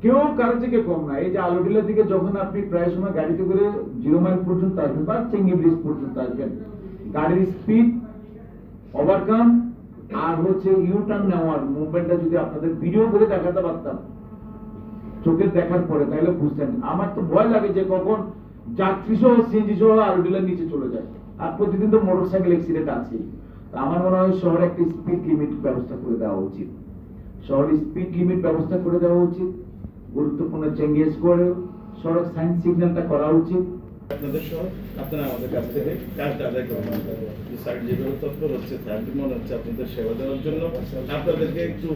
কেউ কারো থেকে কম না। এই যে আলুডিলা থেকে যখন আপনি প্রায় সময় গাড়িতে করে 0 মাইল পর্যন্ত আসবেন বা চেঙ্গি ব্রিজ পর্যন্ত আসবেন, গাড়ির স্পিড ওভারকাম আর হচ্ছে ইউটার্ন নেওয়ার মুভমেন্টটা যদি আপনাদের ভিডিও করে দেখাতে পারতাম চোখে দেখার পরে, তাহলে বুঝতেন। আমার তো ভয় লাগে যে কখন যাত্রী সহ সিএনজি সহ আলুডিলার নিচে চলে যায়। আর প্রতিদিন তো মোটরসাইকেল অ্যাক্সিডেন্ট আছেই। আমার মনে হয় শহরে একটা স্পিড লিমিট ব্যবস্থা করে দেওয়া উচিত। শহরে স্পিড লিমিট ব্যবস্থা করে দেওয়া উচিত। গুরুত্বপূর্ণ চেঞ্জেস করে সড়ক সাইন সিগন্যালটা করা উচিত। আপনাদের সহ আপনারা আমাদের কাছ থেকে কাজটা আদায় করবেন। স্যার যেভাবে তৎপর হচ্ছে, স্যার মনে হচ্ছে আপনাদের সেবা দেওয়ার জন্য আপনাদেরকে একটু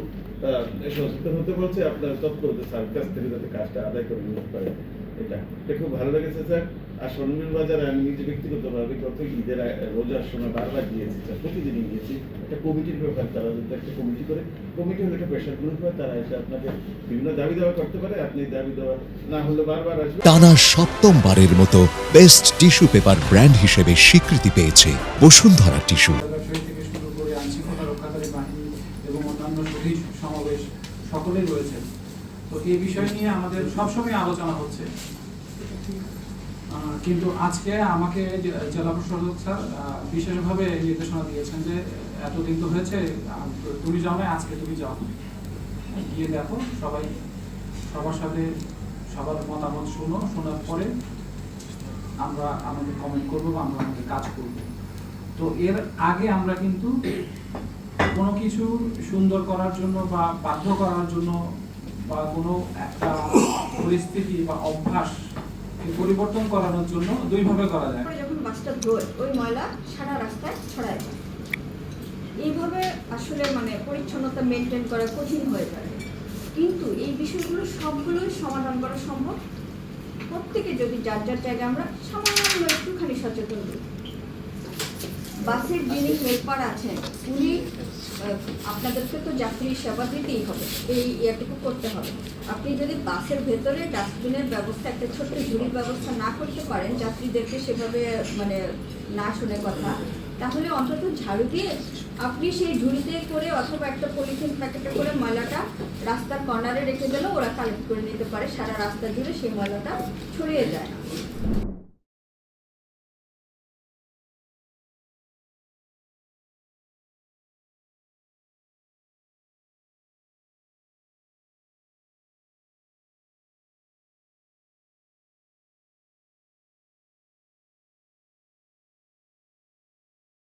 সচেতন হতে বলছে। আপনারা তৎপর হতে স্যার কাছ থেকে যাতে কাজটা আদায় করে নিতে পারেন, এটা খুব ভালো লেগেছে স্যার। আর স্বর্ণমিল বাজারে আমি নিজে ব্যক্তিগতভাবে গত ঈদের রোজার সময় বারবার গিয়েছি স্যার, প্রতিদিনই গিয়েছি। একটা কমিটির ব্যাপার, তারা যদি একটা কমিটি করে, কমিটি হলে একটা প্রেশার গ্রুপ হয়, তারা এসে আপনাকে বিভিন্ন দাবি দেওয়া করতে পারে। আপনি দাবি দেওয়া না হলে বারবার আসবে। টানা সপ্তমবারের মতো বেস্ট টিস্যু পেপার ব্র্যান্ড হিসেবে স্বীকৃতি পেয়েছে বসুন্ধরা টিস্যু। থেকে শুরু করে আইনশৃঙ্খলা রক্ষাকারী বাহিনী এবং অন্যান্য শহীদ সমাবেশ সকলেই রয়েছে। তো এই বিষয় নিয়ে আমাদের সবসময় আলোচনা হচ্ছে, কিন্তু আজকে আমাকে জেলা প্রশাসক স্যার বিশেষভাবে নির্দেশনা দিয়েছেন যে এতদিন তো হয়েছে, তুমি যাও না, আজকে তুমি যাও, গিয়ে দেখো, সবার সাথে সবার মতামত শোনার পরে আমরা আমাদের কমেন্ট করবো বা আমরা আমাদের কাজ করব। তো এর আগে আমরা কিন্তু কোনো কিছু সুন্দর করার জন্য বা বাধ্য করার জন্য বা কোনো একটা পরিস্থিতি বা অভ্যাস পরিবর্তন করানোর জন্য দুইভাবে করা যায়। যখন বাসটা ধোয় ওই ময়লা সারা রাস্তায় ছড়ায় যায়, এইভাবে আসলে পরিচ্ছন্নতা মেনটেন করা কঠিন হয়ে যায়। কিন্তু এই বিষয়গুলো সবগুলোই সমাধান করা সম্ভব, প্রত্যেকে যদি যার যার জায়গায় আমরা সামান্য একটুখানি সচেতন হই। বাসের যিনি হেল্পার আছেন উনি, আপনাদেরকে তো যাত্রী সেবা দিতেই হবে, এই ইয়েটুকু করতে হবে। আপনি যদি বাসের ভেতরে ডাস্টবিনের ব্যবস্থা, একটা ছোট্ট ঝুড়ির ব্যবস্থা না করতে পারেন, যাত্রীদেরকে সেভাবে না শুনে কথা, তাহলে অন্তত ঝাড়ু দিয়ে আপনি সেই ঝুড়িতে করে অথবা একটা পলিথিন প্যাকেটে করে ময়লাটা রাস্তার কর্নারে রেখে দিলেও ওরা কালেক্ট করে নিতে পারে, সারা রাস্তা জুড়ে সেই ময়লাটা ছড়িয়ে যায় না।